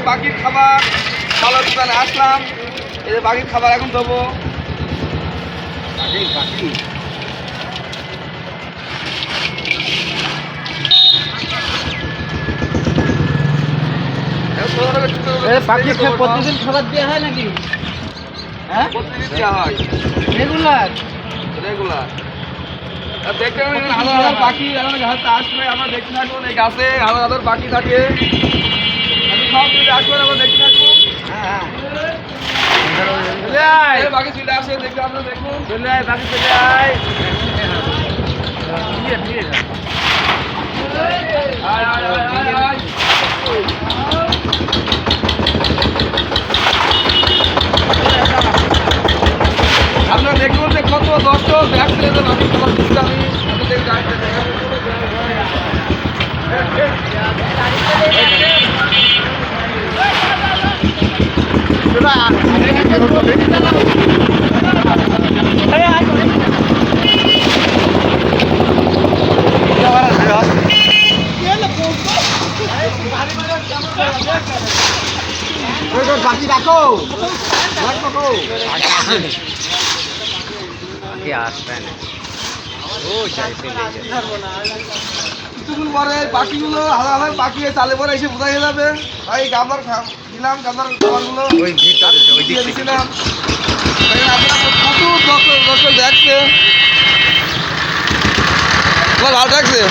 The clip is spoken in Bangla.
বাকির খাবার চালের দোকানে আসলাম। এই যে বাকির খাবার এখন দেবো। প্রতিদিন খাবার দেওয়া হয় নাকি? হ্যাঁ, প্রতিদিন দেওয়া হয় রেগুলার। রেগুলার। দেখতে হাজার হাজার পাখি এখন গাছে আসবে, আমরা দেখতে থাকুন। এই গাছে হাজার হাজার পাখি থাকে, সব মিলে আসবেন, আমরা দেখতে থাকুন। বাকি চলে আসে, দেখে আপনারা দেখুন। চলে আয় বাকি, চলে আয়। আয় আয় আয় আয় আয়। আপনারা দেখুন যে কত দর্শক দেখছে যে বাকি খাবার দিচ্ছে। আমি আপনাদের গাড়িতে দেখাবো। বাকি রাখো, কিছুক্ষণ পরে পাখিগুলো হাজার হাজার পাখি চালে পরে এসে বোঝা যাবে। ভাই গামলার দিলাম, গামলার খাবারগুলো দিয়েছিলাম। আপনারা প্রচুর দর্শক দেখছে, ভালো লাগছে।